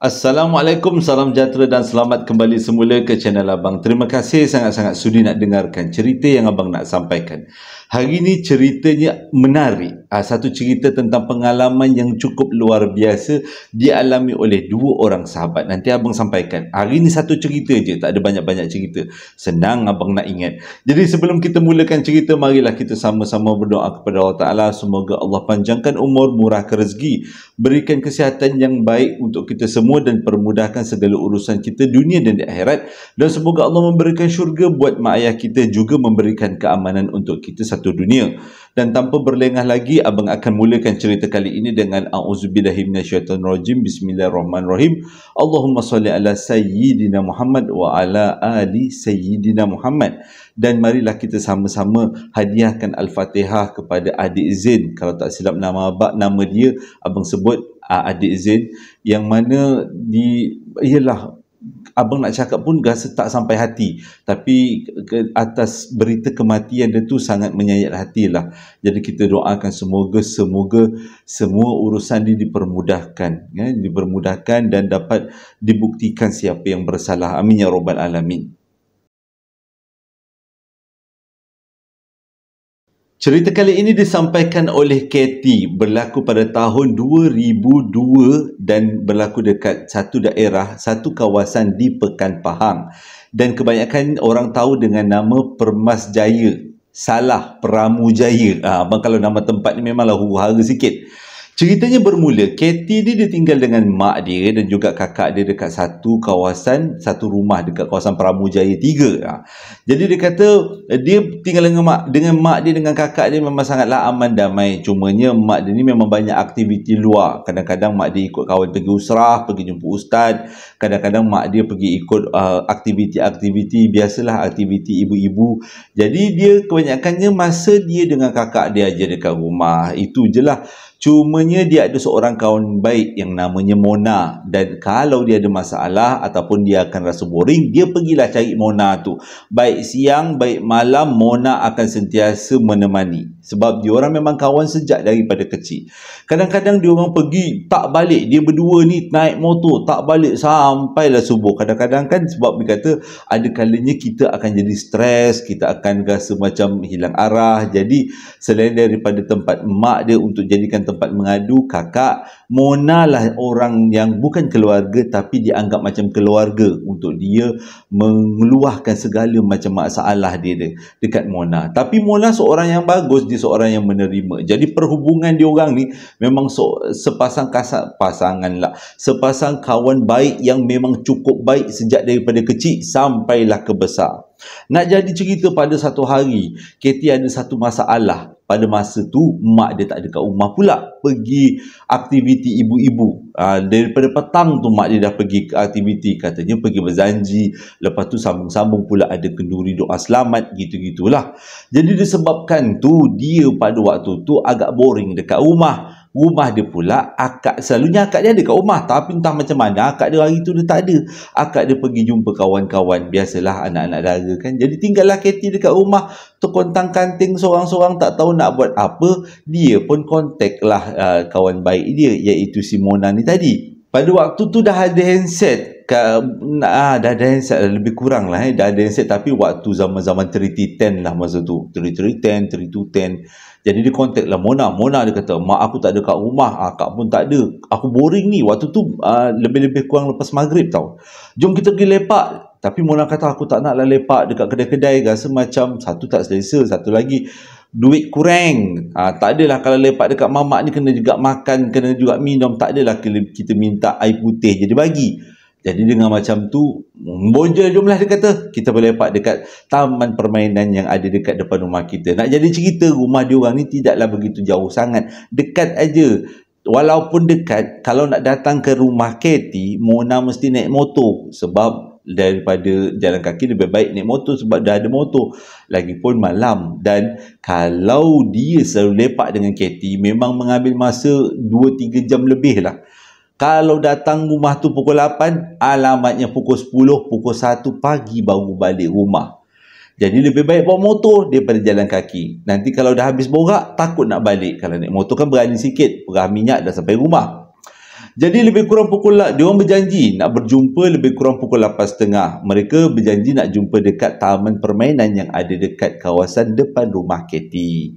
Assalamualaikum, salam sejahtera dan selamat kembali semula ke channel Abang. Terima kasih sangat-sangat sudi nak dengarkan cerita yang Abang nak sampaikan. Hari ini ceritanya menarik. Satu cerita tentang pengalaman yang cukup luar biasa dialami oleh dua orang sahabat. Nanti Abang sampaikan. Hari ini satu cerita je, tak ada banyak-banyak cerita. Senang Abang nak ingat. Jadi sebelum kita mulakan cerita, marilah kita sama-sama berdoa kepada Allah Ta'ala. Semoga Allah panjangkan umur, murahkan rezeki, berikan kesihatan yang baik untuk kita semua dan permudahkan segala urusan kita dunia dan di akhirat, dan semoga Allah memberikan syurga buat mak ayah kita, juga memberikan keamanan untuk kita satu dunia. Dan tanpa berlengah lagi, Abang akan mulakan cerita kali ini dengan A'udzubillahi minasyaitonirrajim. Bismillahirrahmanirrahim. Allahumma salli ala sayyidina Muhammad wa ala ali sayyidina Muhammad. Dan marilah kita sama-sama hadiahkan Al-Fatihah kepada adik Zain. Kalau tak silap nama dia Abang sebut adik Zain, yang mana ialah Abang nak cakap pun rasa tak sampai hati, tapi atas berita kematian dia tu sangat menyayat hati lah. Jadi kita doakan semoga semua urusan dia dipermudahkan, dipermudahkan dan dapat dibuktikan siapa yang bersalah. Amin ya rabbal alamin. Cerita kali ini disampaikan oleh Katie, berlaku pada tahun 2002 dan berlaku dekat satu daerah, satu kawasan di Pekan Pahang. Dan kebanyakan orang tahu dengan nama Permas Jaya. Salah, Peramu Jaya. Abang kalau nama tempat ni memanglah huru-hara sikit. Ceritanya bermula, Katie ni dia tinggal dengan mak dia dan juga kakak dia dekat satu kawasan, satu rumah dekat kawasan Peramu Jaya 3. Jadi dia kata dia tinggal dengan mak dia, dengan kakak dia memang sangatlah aman damai. Cumanya mak dia ni memang banyak aktiviti luar. Kadang-kadang mak dia ikut kawan pergi usrah, pergi jumpa ustaz. Kadang-kadang mak dia pergi ikut aktiviti-aktiviti, biasalah aktiviti ibu-ibu. Jadi dia kebanyakannya masa dia dengan kakak dia aja dekat rumah. Itu je lah. Cumanya dia ada seorang kawan baik yang namanya Mona, dan kalau dia ada masalah ataupun dia akan rasa boring, dia pergilah cari Mona tu. Baik siang, baik malam, Mona akan sentiasa menemani. Sebab dia orang memang kawan sejak daripada kecil. Kadang-kadang dia orang pergi tak balik, dia berdua ni naik motor tak balik sampailah subuh. Kadang-kadang kan sebab dia kata ada kalanya kita akan jadi stres, kita akan rasa macam hilang arah. Jadi selain daripada tempat mak dia untuk jadikan tempat mengadu, kakak Mona lah orang yang bukan keluarga tapi dianggap macam keluarga untuk dia mengeluahkan segala macam masalah dia dekat Mona. Tapi Mona seorang yang bagus, dia seorang yang menerima. Jadi perhubungan dia orang ni memang sepasang kawan baik yang memang cukup baik sejak daripada kecil sampailah ke besar. Nak jadi cerita, pada satu hari Katie ada satu masalah. Pada masa tu mak dia tak ada kat rumah pula, pergi aktiviti ibu-ibu. Daripada petang tu mak dia dah pergi ke aktiviti, katanya pergi berzanji. Lepas tu sambung-sambung pula ada kenduri doa selamat, gitu-gitulah. Jadi disebabkan tu dia pada waktu tu agak boring dekat rumah. Rumah dia pula, selalunya akak dia ada kat rumah, tapi entah macam mana akak dia hari tu dia tak ada. Akak dia pergi jumpa kawan-kawan, biasalah anak-anak dara kan. Jadi tinggallah Katie dekat rumah, terkontang-kanting seorang-seorang, tak tahu nak buat apa. Dia pun kontak lah kawan baik dia, iaitu si Mona ni tadi. Pada waktu tu dah ada handset, dah ada handset, lebih kurang lah dah ada handset, tapi waktu zaman-zaman 3310 lah masa tu, 3310, 3210. Jadi dia kontak lah Mona. Mona dia kata, mak aku tak ada kat rumah, akak pun tak ada, aku boring ni. Waktu tu lebih-lebih kurang lepas maghrib tau, jom kita pergi lepak. Tapi Mona kata, aku tak nak lah lepak dekat kedai-kedai, rasa macam satu tak selesa, satu lagi duit kurang. Tak adalah kalau lepak dekat mamak ni kena juga makan, kena juga minum. Tak adalah kita minta air putih je dia bagi. Jadi dengan macam tu, bonjol jomlah dia kata, kita boleh lepak dekat taman permainan yang ada dekat depan rumah kita. Nak jadi cerita, rumah dia orang ni tidaklah begitu jauh sangat, dekat aja. Walaupun dekat, kalau nak datang ke rumah Katie, Mona mesti naik motor. Sebab daripada jalan kaki lebih baik naik motor, sebab dah ada motor. Lagipun malam, dan kalau dia selalu lepak dengan Katie, memang mengambil masa 2-3 jam lebih lah. Kalau datang rumah tu pukul 8, alamatnya pukul 10, pukul 1 pagi baru balik rumah. Jadi lebih baik bawa motor daripada jalan kaki. Nanti kalau dah habis borak, takut nak balik. Kalau naik motor kan berani sikit, perah minyak dah sampai rumah. Jadi lebih kurang dia orang berjanji nak berjumpa lebih kurang pukul 8.30. Mereka berjanji nak jumpa dekat taman permainan yang ada dekat kawasan depan rumah Katie.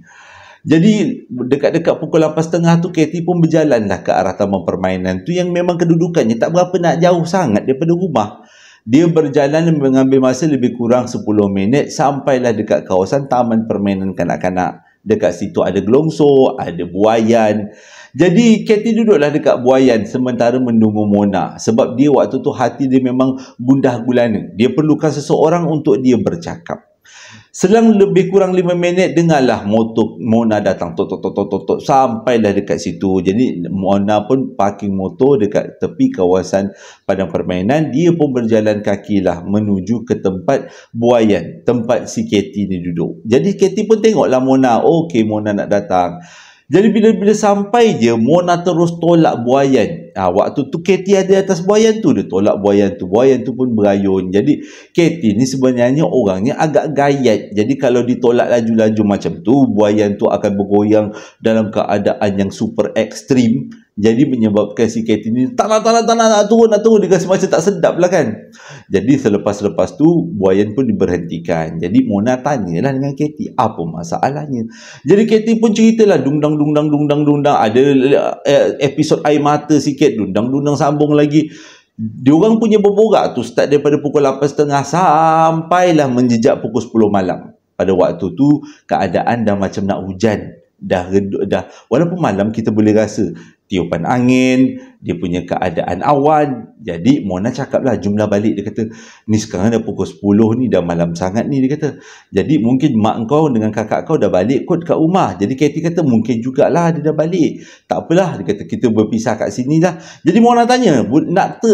Jadi dekat-dekat pukul 8.30 tu Katie pun berjalanlah ke arah taman permainan tu yang memang kedudukannya tak berapa nak jauh sangat daripada rumah. Dia berjalan mengambil masa lebih kurang 10 minit sampailah dekat kawasan taman permainan kanak-kanak. Dekat situ ada gelongsor, ada buaian. Jadi Katie duduklah dekat buaian sementara menunggu Mona. Sebab dia waktu tu hati dia memang gundah gulana. Dia perlukan seseorang untuk dia bercakap. Selang lebih kurang 5 minit dengarlah motor Mona datang tok sampailah dekat situ. Jadi Mona pun parking motor dekat tepi kawasan padang permainan. Dia pun berjalan kakilah menuju ke tempat buaian, tempat si Katie ni duduk. Jadi Katie pun tengoklah Mona. Okey, Mona nak datang. Jadi bila sampai je Mona terus tolak buaian. Waktu tu Katie ada atas buaian tu, dia tolak buaian tu. Buaian tu pun berayun. Jadi Katie ni sebenarnya orangnya agak gayat. Jadi kalau ditolak laju-laju macam tu, buaian tu akan bergoyang dalam keadaan yang super ekstrim. Jadi menyebabkan si Katie ni tak nak turun. Dia rasa macam tak sedap lah kan. Jadi selepas tu buaian pun diberhentikan. Jadi Mona tanyalah dengan Katie, apa masalahnya. Jadi Katie pun ceritalah dungdang. Ada episod air mata sikit, dundang sambung lagi. Diorang punya berborak tu start daripada pukul 8.30 sampailah menjejak pukul 10 malam. Pada waktu tu keadaan dah macam nak hujan. Dah walaupun malam kita boleh rasa tiupan angin, dia punya keadaan awan. Jadi Mona cakaplah jumlah balik. Dia kata, ni sekarang dah pukul 10 ni, dah malam sangat ni, dia kata. Jadi mungkin mak kau dengan kakak kau dah balik kot kat rumah. Jadi Katie kata mungkin jugalah dia dah balik. Tak apalah, dia kata kita berpisah kat sini dah. Jadi Mona tanya, nak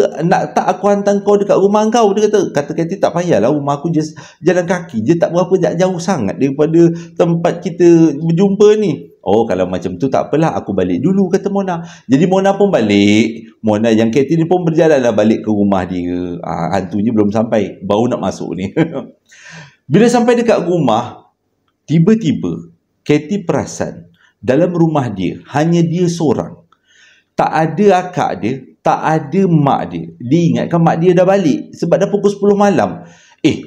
tak aku hantar kau dekat rumah kau? Dia kata Katie tak payahlah, rumah aku just jalan kaki je, tak berapa jauh sangat daripada tempat kita berjumpa ni. Oh, kalau macam tu tak apalah, aku balik dulu, kata Mona. Jadi Mona pun balik. Mona yang Katie ni pun berjalanlah balik ke rumah dia. Hantunya belum sampai, baru nak masuk ni. Bila sampai dekat rumah, tiba-tiba Katie perasan dalam rumah dia hanya dia seorang. Tak ada akak dia, tak ada mak dia. Dia ingatkan mak dia dah balik sebab dah pukul 10 malam.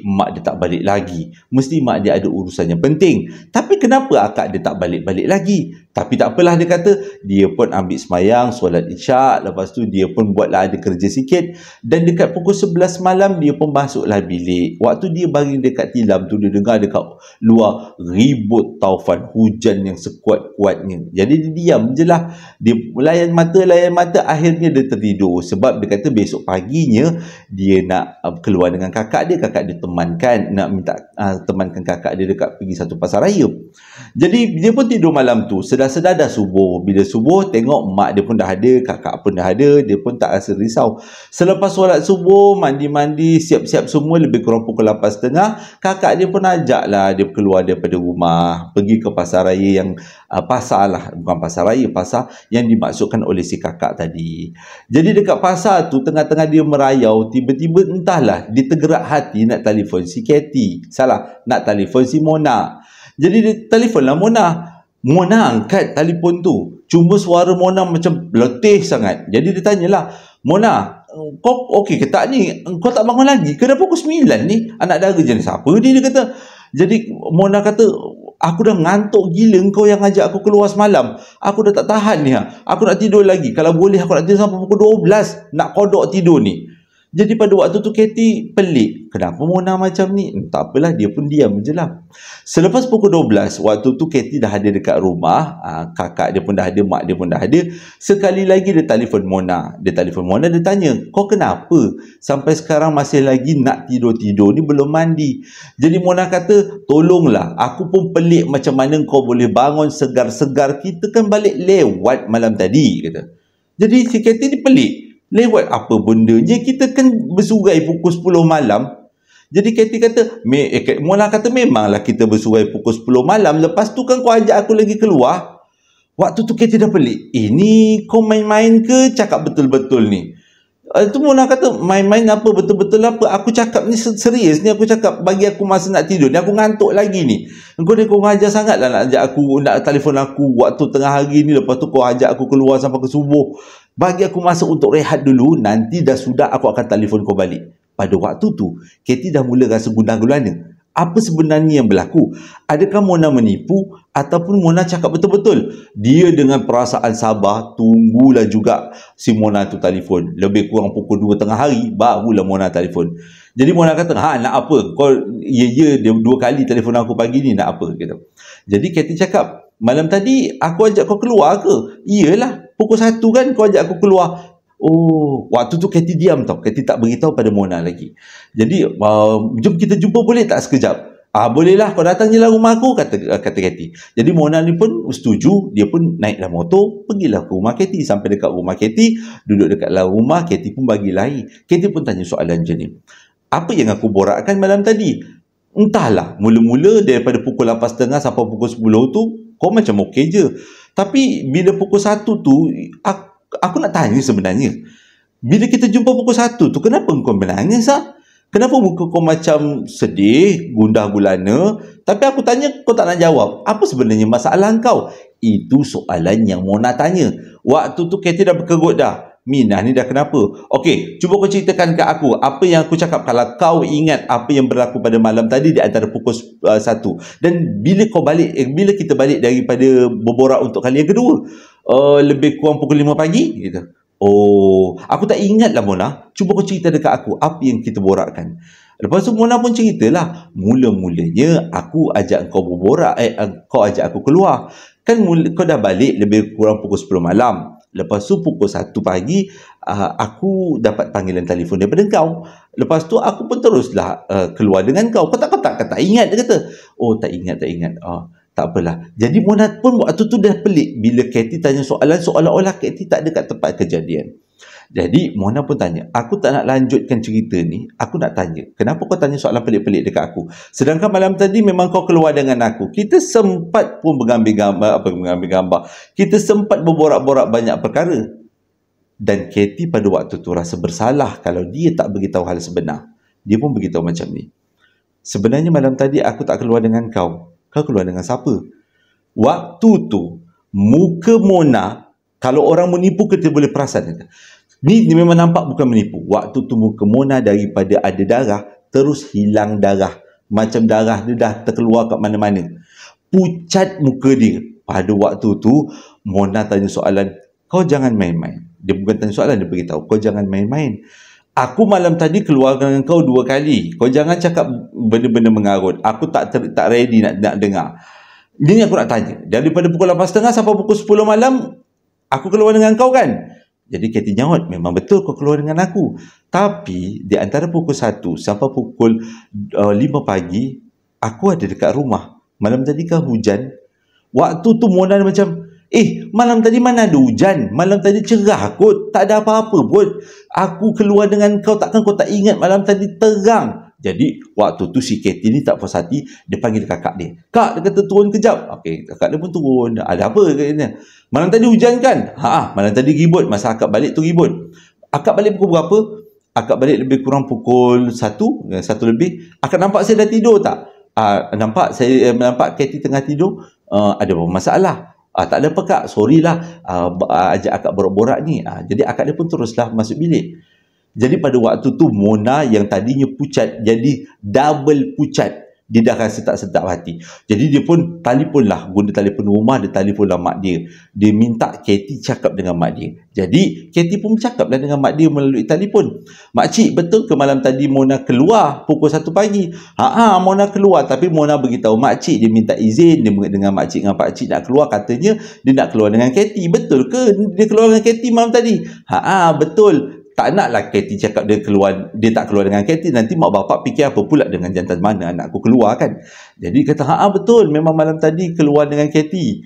Mak dia tak balik lagi. Mesti mak dia ada urusan yang penting. Tapi kenapa akak dia tak balik-balik lagi? Tapi tak apalah, dia kata. Dia pun ambil semayang, solat isyak. Lepas tu dia pun buatlah ada kerja sikit. Dan dekat pukul 11 malam, dia pun masuklah bilik. Waktu dia baring dekat tilam tu, dia dengar dekat luar ribut taufan hujan yang sekuat-kuatnya. Jadi dia diam je lah. Dia layan mata. Akhirnya dia tertidur. Sebab dia kata besok paginya, dia nak keluar dengan kakak dia. Kakak dia temankan, nak minta temankan kakak dia dekat pergi satu pasar raya. Jadi dia pun tidur malam tu. Sedar-sedar dah subuh. Bila subuh tengok mak dia pun dah ada, kakak pun dah ada. Dia pun tak rasa risau. Selepas solat subuh, mandi-mandi, siap-siap semua, lebih kurang pukul 8.30, kakak dia pun ajak lah dia keluar daripada rumah, pergi ke pasar raya yang pasar lah, bukan pasar raya, pasar yang dimaksudkan oleh si kakak tadi. Jadi dekat pasar tu, tengah-tengah dia merayau, tiba-tiba entahlah dia tergerak hati nak telefon si Katie. Salah, nak telefon si Mona. Jadi dia telefonlah Mona. Mona angkat telefon tu. Cuma suara Mona macam letih sangat. Jadi dia tanyalah, Mona, kau okey ke tak ni? Kau tak bangun lagi? Kena pukul 9 ni? Anak dara jenis siapa ni? Dia kata. Jadi Mona kata, aku dah ngantuk gila, kau yang ajak aku keluar semalam. Aku dah tak tahan ni. Aku nak tidur lagi. Kalau boleh aku nak tidur sampai pukul 12. Nak kodok tidur ni. Jadi pada waktu tu Katie pelik. Kenapa Mona macam ni? Tak apalah, dia pun diam je lah. Selepas pukul 12, waktu tu Katie dah ada dekat rumah. Kakak dia pun dah ada, mak dia pun dah ada. Sekali lagi dia telefon Mona. Dia tanya, kau kenapa? Sampai sekarang masih lagi nak tidur-tidur ni, belum mandi. Jadi Mona kata, tolonglah. Aku pun pelik macam mana kau boleh bangun segar-segar. Kita kan balik lewat malam tadi, kata. Jadi si Katie ni pelik. Lewat apa bendanya? Kita kan bersurai pukul 10 malam. Jadi Katie kata, Mona kata memanglah kita bersurai pukul 10 malam. Lepas tu kan kau ajak aku lagi keluar. Waktu tu Katie dah pelik. Ni kau main-main ke cakap betul-betul ni? Itu Mona kata, main-main apa, betul-betul apa? Aku cakap ni serius ni, aku cakap bagi aku masa nak tidur ni, aku ngantuk lagi ni. Kau ni kau ngajar sangat lah nak ajak aku, nak telefon aku waktu tengah hari ni, lepas tu kau ajak aku keluar sampai ke subuh. Bagi aku masa untuk rehat dulu, nanti dah sudah aku akan telefon kau balik. Pada waktu tu, Katie dah mula rasa gundah gulana. Apa sebenarnya yang berlaku? Adakah Mona menipu ataupun Mona cakap betul-betul? Dia dengan perasaan sabar, tunggulah juga si Mona tu telefon. Lebih kurang pukul 2 tengah hari, barulah Mona telefon. Jadi Mona kata, nak apa? Kau, dia 2 kali telefon aku pagi ni, nak apa? Gitu. Jadi Katie cakap, malam tadi aku ajak kau keluar ke? Iyalah, pukul 1 kan kau ajak aku keluar. Oh, waktu tu Katie diam tau. Katie tak beritahu pada Mona lagi. Jadi, jom kita jumpa boleh tak sekejap? Bolehlah, kau datang je lah rumah aku, kata Katie. Jadi Mona ni pun setuju, dia pun naiklah motor, pergilah ke rumah Katie. Sampai dekat rumah Katie, duduk dekat dalam rumah, Katie pun bagi lain. Katie pun tanya soalan macam ni. Apa yang aku borakkan malam tadi? Entahlah, mula-mula daripada pukul 8.30 sampai pukul 10 tu, kau macam okey je. Tapi bila pukul 1 tu, aku nak tanya sebenarnya. Bila kita jumpa pukul 1 tu, kenapa kau menangis? Kenapa muka kau macam sedih, gundah gulana? Tapi aku tanya, kau tak nak jawab. Apa sebenarnya masalah kau? Itu soalan yang Mona tanya. Waktu tu Katie dah berkerut dah. Minah ni dah kenapa? Okey, cuba kau ceritakan ke aku apa yang aku cakap kalau kau ingat apa yang berlaku pada malam tadi di antara pukul 1. Dan bila kita balik daripada berborak untuk kali yang kedua, lebih kurang pukul 5 pagi gitu. Oh, aku tak ingat lah Mona. Cuba kau cerita dekat aku apa yang kita borakkan. Lepas tu Mona pun ceritalah. Mula-mulanya aku ajak kau berborak, kau ajak aku keluar. Kan kau dah balik lebih kurang pukul 10 malam. Lepas tu pukul 1 pagi, aku dapat panggilan telefon daripada kau. Lepas tu aku pun teruslah keluar dengan kau. Kau tak ingat, dia kata. Oh, tak ingat. Tak apalah. Jadi Mona pun waktu tu dah pelik bila Katie tanya soalan seolah-olah Katie tak ada kat tempat kejadian. Jadi Mona pun tanya, aku tak nak lanjutkan cerita ni, aku nak tanya, kenapa kau tanya soalan pelik-pelik dekat aku? Sedangkan malam tadi memang kau keluar dengan aku. Kita sempat pun mengambil gambar. Kita sempat berborak-borak banyak perkara. Dan Katie pada waktu tu rasa bersalah kalau dia tak beritahu hal sebenar. Dia pun beritahu macam ni. Sebenarnya malam tadi aku tak keluar dengan kau. Kau keluar dengan siapa? Waktu tu, muka Mona, kalau orang menipu kita boleh perasan. Ni memang nampak bukan menipu. Waktu tu muka Mona daripada ada darah, terus hilang darah. Macam darah dia dah terkeluar kat mana-mana. Pucat muka dia. Pada waktu tu, Mona tanya soalan, kau jangan main-main. Dia bukan tanya soalan, dia beritahu, kau jangan main-main. Aku malam tadi keluar dengan kau 2 kali. Kau jangan cakap benda-benda mengarut. Aku tak ready nak dengar. Ini aku nak tanya. Daripada pukul 8.30 sampai pukul 10 malam, aku keluar dengan kau kan? Jadi Katie jawab, memang betul kau keluar dengan aku. Tapi di antara pukul 1 sampai pukul 5 pagi, aku ada dekat rumah. Malam tadi kan hujan. Waktu tu Mona macam, malam tadi mana ada hujan? Malam tadi cerah kot. Tak ada apa-apa pun. Aku keluar dengan kau, takkan kau tak ingat malam tadi terang? Jadi, waktu tu si Katie ni tak puas hati. Dia panggil kakak dia. Kak, dia kata turun kejap. Okey, kakak dia pun turun. Ada apa katanya? Malam tadi hujan kan? Malam tadi ribut. Masa akak balik tu ribut. Akak balik pukul berapa? Akak balik lebih kurang pukul 1 lebih. Akak nampak saya dah tidur tak? Saya nampak Katie tengah tidur. Ada apa masalah? Tak ada apa kak, sorry lah, ajak akak borak-borak ni. Jadi akak dia pun teruslah masuk bilik. Jadi pada waktu tu Mona yang tadinya pucat jadi double pucat. Dia dah rasa tak sedap hati. Jadi dia pun telefonlah, guna telefon rumah, dia telefonlah mak dia. Dia minta Katie cakap dengan mak dia. Jadi Katie pun cakaplah dengan mak dia melalui telefon. Makcik, betul ke malam tadi Mona keluar pukul 1 pagi? Mona keluar, tapi Mona beritahu makcik, dia minta izin dia dengan makcik dengan pakcik nak keluar, katanya dia nak keluar dengan Katie. Betul ke dia keluar dengan Katie malam tadi? Betul. Tak naklah Katie cakap dia tak keluar dengan Katie, nanti mak bapak fikir apa pula dengan jantan mana anakku keluar kan. Jadi kata betul, memang malam tadi keluar dengan Katie.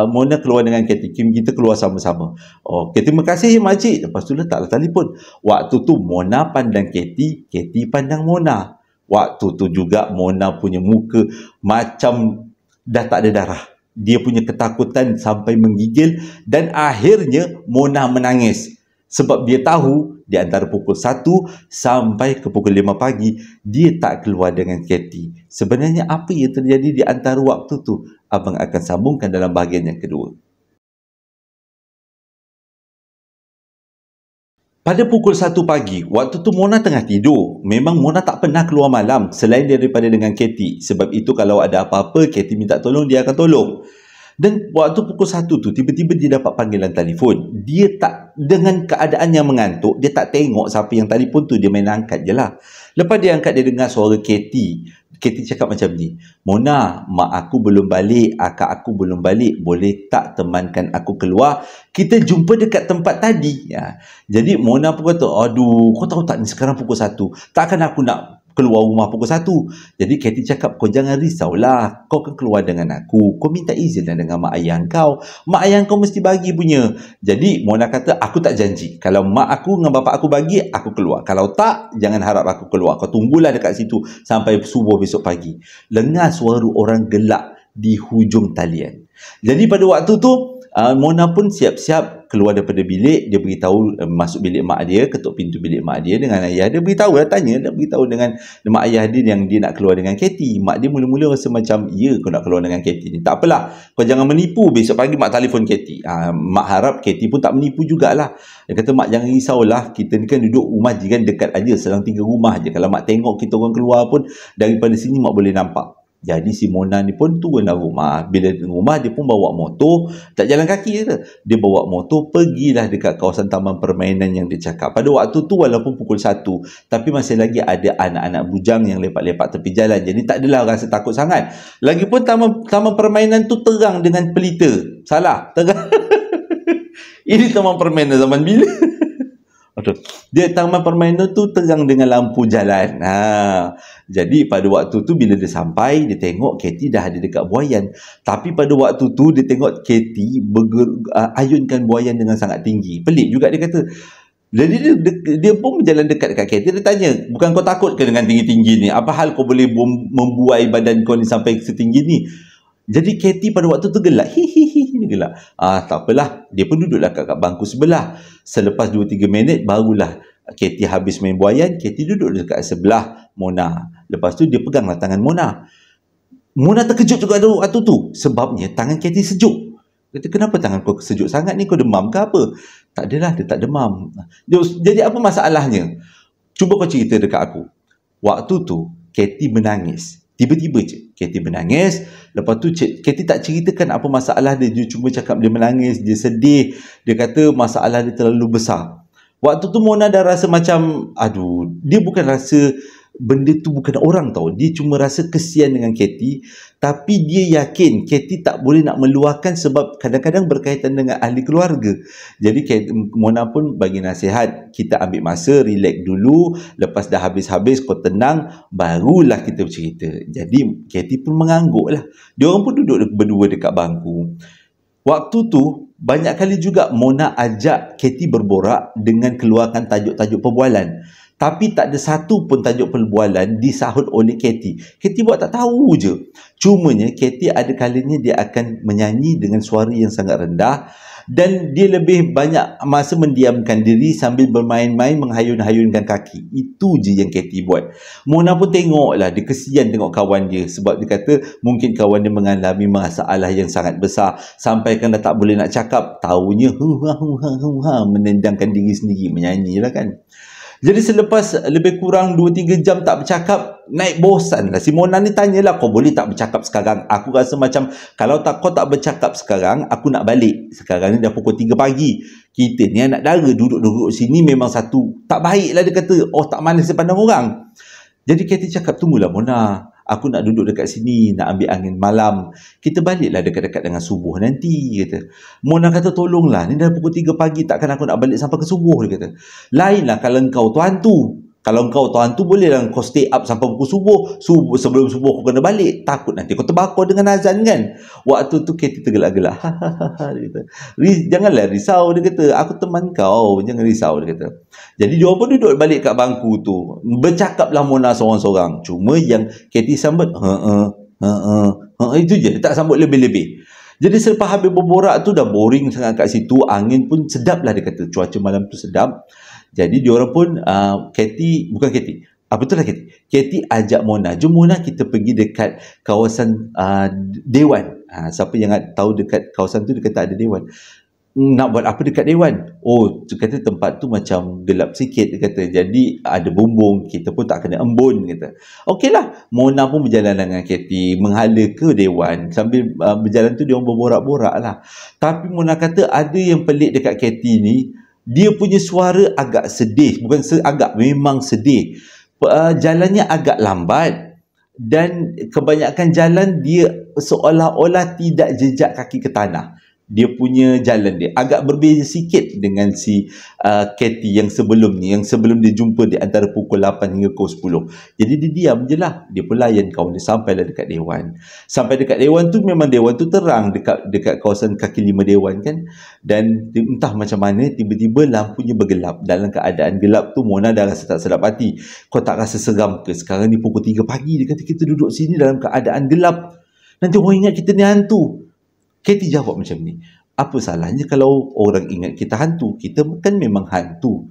Mona keluar dengan Katie, kita keluar sama-sama. Okay, terima kasih makcik. Lepas tu letaklah telefon. Waktu tu Mona pandang Katie, Katie pandang Mona. Waktu tu juga Mona punya muka macam dah tak ada darah. Dia punya ketakutan sampai menggigil dan akhirnya Mona menangis. Sebab dia tahu di antara pukul 1 sampai ke pukul 5 pagi, dia tak keluar dengan Katie. Sebenarnya apa yang terjadi di antara waktu tu? Abang akan sambungkan dalam bahagian yang kedua. Pada pukul 1 pagi, waktu tu Mona tengah tidur. Memang Mona tak pernah keluar malam selain daripada dengan Katie. Sebab itu kalau ada apa-apa, Katie minta tolong, dia akan tolong. Dan waktu pukul 1 tu, tiba-tiba dia dapat panggilan telefon. Dia tak, dengan keadaan yang mengantuk, dia tak tengok siapa yang telefon tu, dia main angkat je lah. Lepas dia angkat, dia dengar suara Katie. Katie cakap macam ni, Mona, mak aku belum balik, akak aku belum balik, boleh tak temankan aku keluar? Kita jumpa dekat tempat tadi. Ya. Jadi Mona pun kata, aduh, kau tahu tak ni sekarang pukul 1, takkan aku nak keluar rumah pukul 1. Jadi Katie cakap, kau jangan risaulah, kau kan keluar dengan aku, kau minta izin dengan mak ayah kau, mak ayah kau mesti bagi punya. Jadi Mona kata, aku tak janji, kalau mak aku dengan bapak aku bagi, aku keluar, kalau tak, jangan harap aku keluar, kau tunggulah dekat situ sampai subuh besok pagi. Dengar suara orang gelak di hujung talian. Jadi pada waktu tu Mona pun siap-siap keluar daripada bilik. Dia beritahu, masuk bilik mak dia, ketuk pintu bilik mak dia dengan ayah dia, beritahu lah, tanya, dia beritahu dengan mak ayah dia yang dia nak keluar dengan Katie. Mak dia mula-mula rasa macam, ya kau nak keluar dengan Katie ni, tak apalah, kau jangan menipu, besok pagi mak telefon Katie. Mak harap Katie pun tak menipu jugalah. Dia kata, mak jangan risaulah, kita ni kan duduk rumah jiran dekat aja, selang 3 rumah je, kalau mak tengok kita orang keluar pun, daripada sini mak boleh nampak. Jadi si Mona ni pun turunlah rumah. Bila di rumah, dia pun bawa motor. Tak jalan kaki je. Dia bawa motor, pergilah dekat kawasan taman permainan yang dia cakap. Pada waktu tu walaupun pukul 1, tapi masih lagi ada anak-anak bujang yang lepak-lepak tepi jalan. Jadi tak adalah rasa takut sangat. Lagipun taman permainan tu terang dengan pelita. Salah, terang. Ini taman permainan zaman bila? Dia taman permainan tu terang dengan lampu jalan. Jadi pada waktu tu bila dia sampai, dia tengok Katie dah ada dekat buaian. Tapi pada waktu tu dia tengok Katie ayunkan buaian dengan sangat tinggi. Pelik juga dia kata. Jadi dia pun berjalan dekat Katie. Dia tanya, bukan kau takut ke dengan tinggi-tinggi ni? Apa hal kau boleh membuai badan kau ni sampai setinggi ni? Jadi Katie pada waktu tu gelak. Hihihi, dia gelak. Tak apalah. Dia pun duduklah kat bangku sebelah. Selepas 2-3 minit barulah Katie habis main buaian. Katie duduk dekat sebelah Mona. Lepas tu dia peganglah tangan Mona. Mona terkejut juga waktu tu. Sebabnya tangan Katie sejuk. Kata, kenapa tangan kau sejuk sangat ni? Kau demam ke apa? Tak adalah, dia tak demam. Jadi apa masalahnya? Cuba kau cerita dekat aku. Waktu tu Katie menangis. Tiba-tiba je Katie menangis. Lepas tu Katie tak ceritakan apa masalah dia. Dia cuma cakap dia menangis, dia sedih. Dia kata masalah dia terlalu besar. Waktu tu Mona dah rasa macam, aduh, dia bukan rasa benda tu bukan orang tau. Dia cuma rasa kesian dengan Katie. Tapi dia yakin Katie tak boleh nak meluahkan sebab kadang-kadang berkaitan dengan ahli keluarga. Jadi Mona pun bagi nasihat, kita ambil masa, relax dulu. Lepas dah habis-habis, kau tenang, barulah kita bercerita. Jadi Katie pun mengangguk lah. Dia orang pun duduk berdua dekat bangku. Waktu tu, banyak kali juga Mona ajak Katie berborak dengan keluarkan tajuk-tajuk perbualan. Tapi tak ada satu pun tajuk perbualan disahut oleh Katie. Katie buat tak tahu je. Cumanya Katie ada kalanya dia akan menyanyi dengan suara yang sangat rendah. Dan dia lebih banyak masa mendiamkan diri sambil bermain-main menghayun-hayunkan kaki. Itu je yang Katie buat. Mona pun tengoklah, dia kesian tengok kawan dia. Sebab dia kata mungkin kawan dia mengalami masalah yang sangat besar. Sampai kan dah tak boleh nak cakap. Taunya menendangkan diri sendiri, menyanyi lah kan. Jadi selepas lebih kurang 2-3 jam tak bercakap, naik bosan lah. Si Mona ni tanyalah, kau boleh tak bercakap sekarang? Aku rasa macam, kalau kau tak bercakap sekarang, aku nak balik. Sekarang ni dah pukul 3 pagi. Kita ni anak dara duduk-duduk sini memang satu. Tak baik lah dia kata. Oh, tak manis dipandang orang. Jadi Katie cakap, tunggulah Mona. Aku nak duduk dekat sini, nak ambil angin malam. Kita baliklah dekat-dekat dengan subuh nanti, kata. Mona kata, tolonglah, ni dah pukul 3 pagi, takkan aku nak balik sampai ke subuh, dia kata. Lainlah kalau engkau tuan tu. Kalau engkau tuan tu, bolehlah kau stay up sampai pukul subuh. Sebelum subuh kau kena balik. Takut nanti kau terbakar dengan azan kan. Waktu tu Katie tergelak-gelak. Dia kata, janganlah risau, dia kata. Aku teman kau, jangan risau, dia kata. Jadi dia pun duduk balik kat bangku tu. Bercakaplah Mona seorang-seorang. Cuma yang Katie sambut, itu je. Dia tak sambut lebih-lebih. Jadi selepas habis berborak tu dah boring sangat kat situ. Angin pun sedap lah dia kata. Cuaca malam tu sedap. Jadi diorang pun Katie Katie ajak Mona, jom Mona kita pergi dekat kawasan Dewan. Siapa yang tahu dekat kawasan tu, dia kata ada Dewan. nak buat apa dekat Dewan? Oh, dia kata tempat tu macam gelap sikit, dia kata. Jadi ada bumbung, kita pun tak kena embun, kata. Okeylah, Mona pun berjalan dengan Katie, menghala ke Dewan. Sambil berjalan tu dia orang berborak-borak lah. Tapi Mona kata ada yang pelik dekat Katie ni, dia punya suara agak sedih. Bukan agak, memang sedih. Jalannya agak lambat. Dan kebanyakan jalan dia seolah-olah tidak jejak kaki ke tanah. Dia punya jalan dia agak berbeza sikit dengan si Katie yang sebelum ni, yang sebelum dia jumpa di antara pukul 8 hingga pukul 10. Jadi dia diam je lah, dia pun layan kawan dia sampailah dekat Dewan. Sampai dekat Dewan tu, memang Dewan tu terang dekat kawasan kaki 5 Dewan kan. Dan entah macam mana tiba-tiba lampunya bergelap. Dalam keadaan gelap tu Mona dah rasa tak sedap hati. Kau tak rasa seram ke? Sekarang ni pukul 3 pagi, dia kata kita duduk sini dalam keadaan gelap, nanti orang ingat kita ni hantu. Katie jawab macam ni, apa salahnya kalau orang ingat kita hantu? Kita kan memang hantu.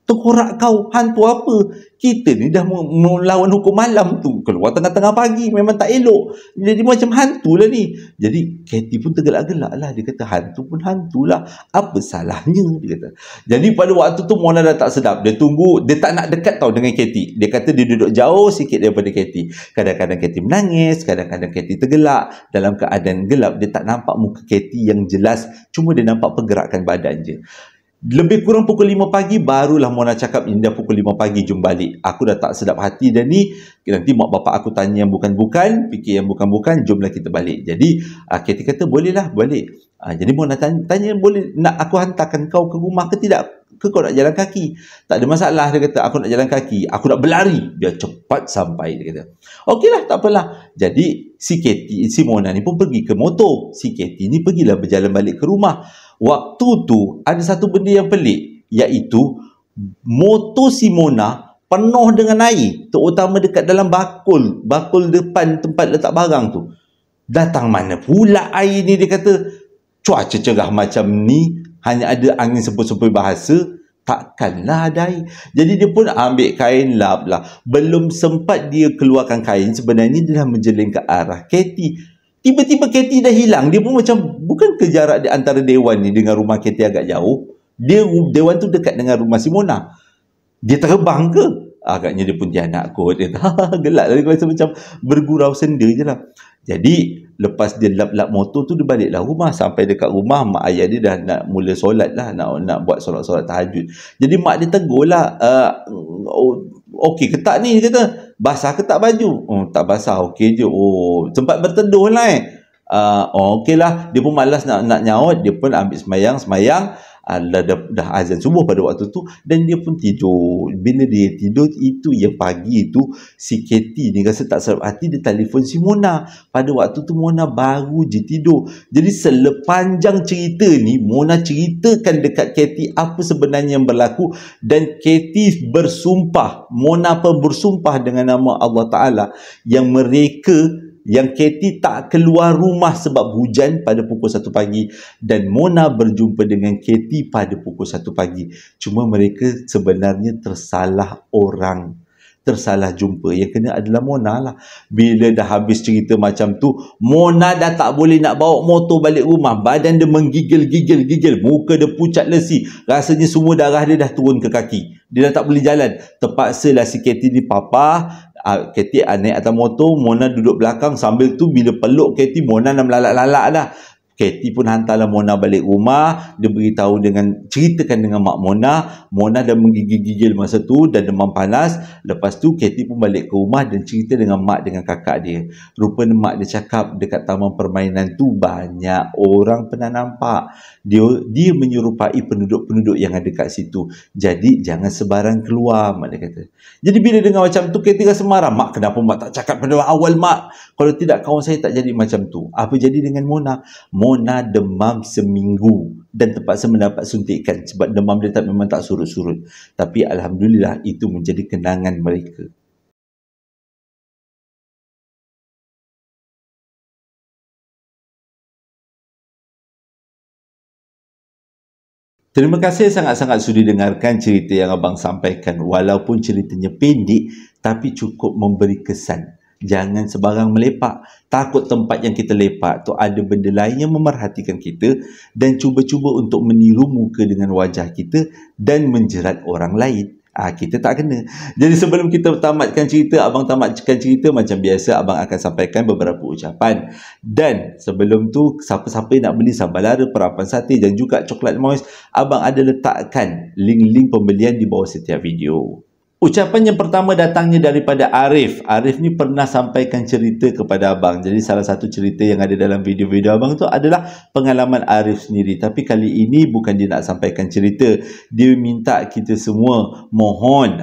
Tengkorak kau, hantu apa? Kita ni dah melawan hukum malam tu. Keluar tengah-tengah pagi, memang tak elok. Jadi macam hantu lah ni. Jadi Katie pun tergelak-gelak lah. Dia kata hantu pun hantu lah. Apa salahnya? Dia kata. Jadi pada waktu tu Mona dah tak sedap. Dia tunggu, dia tak nak dekat tau dengan Katie. Dia kata dia duduk jauh sikit daripada Katie. Kadang-kadang Katie menangis, kadang-kadang Katie tergelak. Dalam keadaan gelap, dia tak nampak muka Katie yang jelas. Cuma dia nampak pergerakan badan je. Lebih kurang pukul 5 pagi barulah Mona cakap, ini dah pukul 5 pagi, jom balik. Aku dah tak sedap hati dah ni. Nanti mak bapak aku tanya yang bukan-bukan, fikir yang bukan-bukan, jomlah kita balik. Jadi Katie kata bolehlah balik. Jadi Mona tanya boleh nak aku hantarkan kau ke rumah ke tidak? Ke kau nak jalan kaki? Tak ada masalah, dia kata. Aku nak jalan kaki, aku nak berlari biar cepat sampai, dia kata. Okeylah, tak apalah. Jadi si Mona ni pun pergi ke motor. Si Katie ni pergilah berjalan balik ke rumah. Waktu tu ada satu benda yang pelik, iaitu motor si Mona penuh dengan air, terutama dekat dalam bakul depan tempat letak barang tu. Datang mana pula air ni? Dia kata cuaca cerah macam ni, hanya ada angin sepoi-sepoi bahasa, takkanlah ada air. Jadi dia pun ambil kain lap lah. Belum sempat dia keluarkan kain, sebenarnya dia dah menjeling ke arah Katie. Tiba-tiba Katie dah hilang. Dia pun macam, bukan ke jarak di antara Dewan ni dengan rumah Katie agak jauh. Dewan tu dekat dengan rumah si Mona. Dia terbang ke? Agaknya dia pun tiada kot. Dia gelak lah. Dia rasa macam bergurau senda je lah. Jadi lepas dia lap-lap motor tu, dia baliklah rumah. Sampai dekat rumah, mak ayah dia dah nak mula solat lah, nak buat solat-solat tahajud. Jadi mak dia tegur lah, okey ke tak ni? Dia kata, basah ke tak baju? Oh, tak basah, okey je. Oh, sempat berteduh lah okey lah. Dia pun malas nak nyaut. Dia pun ambil semayang. Dah azan subuh pada waktu tu, dan dia pun tidur. Bila dia tidur, itu yang pagi tu si Katie ni rasa tak sedap hati, dia telefon si Mona. Pada waktu tu Mona baru je tidur. Jadi selepanjang cerita ni Mona ceritakan dekat Katie apa sebenarnya yang berlaku, dan Katie bersumpah, Mona pun bersumpah dengan nama Allah Ta'ala yang Katie tak keluar rumah sebab hujan pada pukul 1 pagi, dan Mona berjumpa dengan Katie pada pukul 1 pagi. Cuma mereka sebenarnya tersalah orang, tersalah jumpa. Yang kena adalah Mona lah. Bila dah habis cerita macam tu, Mona dah tak boleh nak bawa motor balik rumah. Badan dia menggigil-gigil, muka dia pucat lesi. Rasanya semua darah dia dah turun ke kaki. Dia dah tak boleh jalan. Terpaksalah si Katie ni papa. Katie naik atas motor, Mona duduk belakang. Sambil tu bila peluk Katie, Mona dah melalak-lalak dah. Katie pun hantarlah Mona balik rumah. Dia beritahu ceritakan dengan mak Mona. Mona dah menggigil-gigil masa tu dan demam panas. Lepas tu Katie pun balik ke rumah dan cerita dengan mak dengan kakak dia. Rupanya mak dia cakap dekat taman permainan tu banyak orang pernah nampak. Dia menyerupai penduduk-penduduk yang ada kat situ. Jadi jangan sebarang keluar, mak dia kata. Jadi bila dengar macam tu, Katie rasa marah. Mak, kenapa mak tak cakap pada awal, mak? Kalau tidak, kawan saya tak jadi macam tu. Apa jadi dengan Mona? Mona demam seminggu dan terpaksa mendapat suntikan sebab demam dia memang tak surut-surut. Tapi alhamdulillah itu menjadi kenangan mereka. Terima kasih sangat-sangat sudi dengarkan cerita yang abang sampaikan. Walaupun ceritanya pendek, tapi cukup memberi kesan. Jangan sebarang melepak. Takut tempat yang kita lepak tu ada benda lain yang memerhatikan kita dan cuba-cuba untuk meniru muka dengan wajah kita dan menjerat orang lain. Kita tak kena. Jadi sebelum kita tamatkan cerita, abang tamatkan cerita macam biasa, abang akan sampaikan beberapa ucapan. Dan sebelum tu, siapa-siapa yang nak beli sambal lara, perapan sate dan juga coklat moist, abang ada letakkan link-link pembelian di bawah setiap video. Ucapan yang pertama datangnya daripada Arif. Arif ni pernah sampaikan cerita kepada abang. Jadi salah satu cerita yang ada dalam video-video abang tu adalah pengalaman Arif sendiri. Tapi kali ini bukan dia nak sampaikan cerita. Dia minta kita semua mohon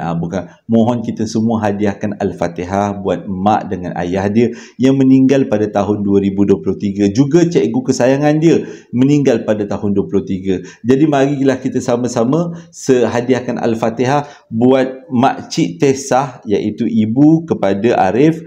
kita semua hadiahkan Al-Fatihah buat mak dengan ayah dia yang meninggal pada tahun 2023. Juga cikgu kesayangan dia meninggal pada tahun 2023. Jadi marilah kita sama-sama hadiahkan Al-Fatihah buat Makcik Tesah iaitu ibu kepada Arif,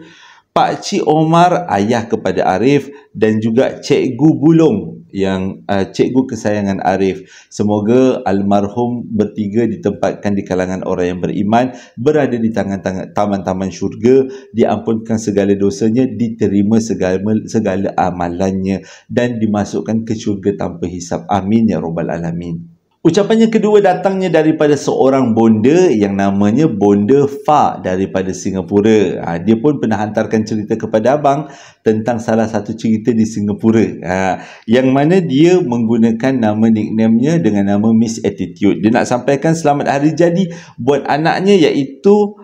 Pak Cik Omar ayah kepada Arif dan juga Cikgu Bulung yang cikgu kesayangan Arif. Semoga almarhum bertiga ditempatkan di kalangan orang yang beriman, berada di taman-taman syurga, diampunkan segala dosanya, diterima segala amalannya dan dimasukkan ke syurga tanpa hisab. Amin ya rabbal alamin. Ucapan yang kedua datangnya daripada seorang bonda yang namanya Bonda Fa daripada Singapura. Dia pun pernah hantarkan cerita kepada abang tentang salah satu cerita di Singapura. Yang mana dia menggunakan nama nickname-nya dengan nama Miss Attitude. Dia nak sampaikan selamat hari jadi buat anaknya iaitu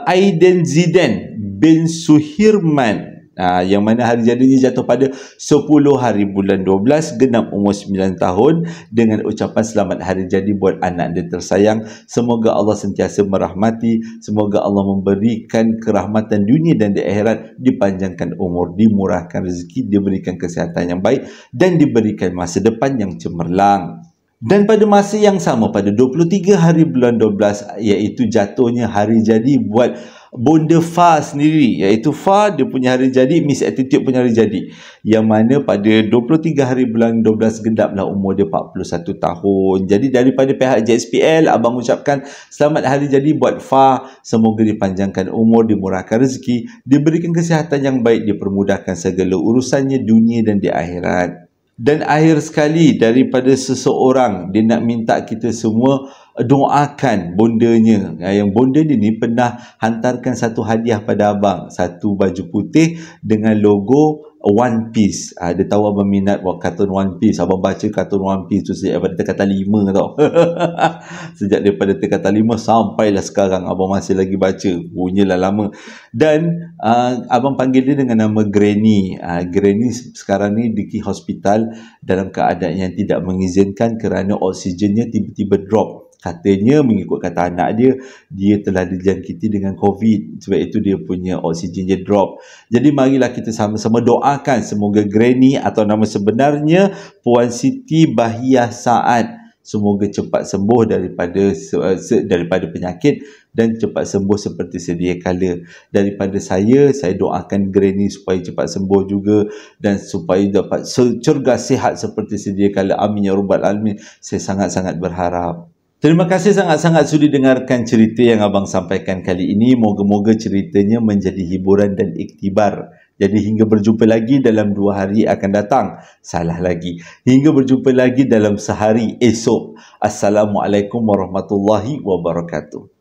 Aiden Zidane bin Suhirman. Yang mana hari jadinya jatuh pada 10 hari bulan 12 genap umur 9 tahun dengan ucapan selamat hari jadi buat anak dia tersayang. Semoga Allah sentiasa merahmati, semoga Allah memberikan kerahmatan dunia dan di akhirat, dipanjangkan umur, dimurahkan rezeki, diberikan kesihatan yang baik dan diberikan masa depan yang cemerlang. Dan pada masa yang sama pada 23 hari bulan 12 iaitu jatuhnya hari jadi buat Bonda Fa sendiri, iaitu Fa dia punya hari jadi, Miss Attitude punya hari jadi, yang mana pada 23 hari bulan 12 genaplah umur dia 41 tahun. Jadi daripada pihak JSPL, abang ucapkan selamat hari jadi buat Fa, semoga dipanjangkan umur, dimurahkan rezeki, diberikan kesihatan yang baik, dipermudahkan segala urusannya dunia dan di akhirat. Dan akhir sekali daripada seseorang, dia nak minta kita semua doakan bondanya. Yang bonda dia ni pernah hantarkan satu hadiah pada abang, satu baju putih dengan logo One Piece. Dia tahu abang minat buat kartun One Piece. Abang baca kartun One Piece tu sejak daripada tingkatan 5 tau. Sejak daripada tingkatan 5 sampailah sekarang abang masih lagi baca. Punyalah lama. Dan abang panggil dia dengan nama Granny. Granny sekarang ni di hospital dalam keadaan yang tidak mengizinkan kerana oksigennya tiba-tiba drop. Katanya mengikut kata anak dia telah dijangkiti dengan COVID. Sebab itu dia punya oksigennya drop. Jadi marilah kita sama-sama doakan semoga Granny atau nama sebenarnya Puan Siti Bahiyah Saad, semoga cepat sembuh daripada penyakit dan cepat sembuh seperti sedia kala. Daripada saya doakan Granny supaya cepat sembuh juga dan supaya dapat cergas sihat seperti sedia kala. Amin ya rabbal alamin. Saya sangat-sangat berharap. Terima kasih sangat-sangat sudi dengarkan cerita yang abang sampaikan kali ini. Moga-moga ceritanya menjadi hiburan dan iktibar. Jadi hingga berjumpa lagi dalam 2 hari akan datang. Salah lagi. Hingga berjumpa lagi dalam sehari esok. Assalamualaikum warahmatullahi wabarakatuh.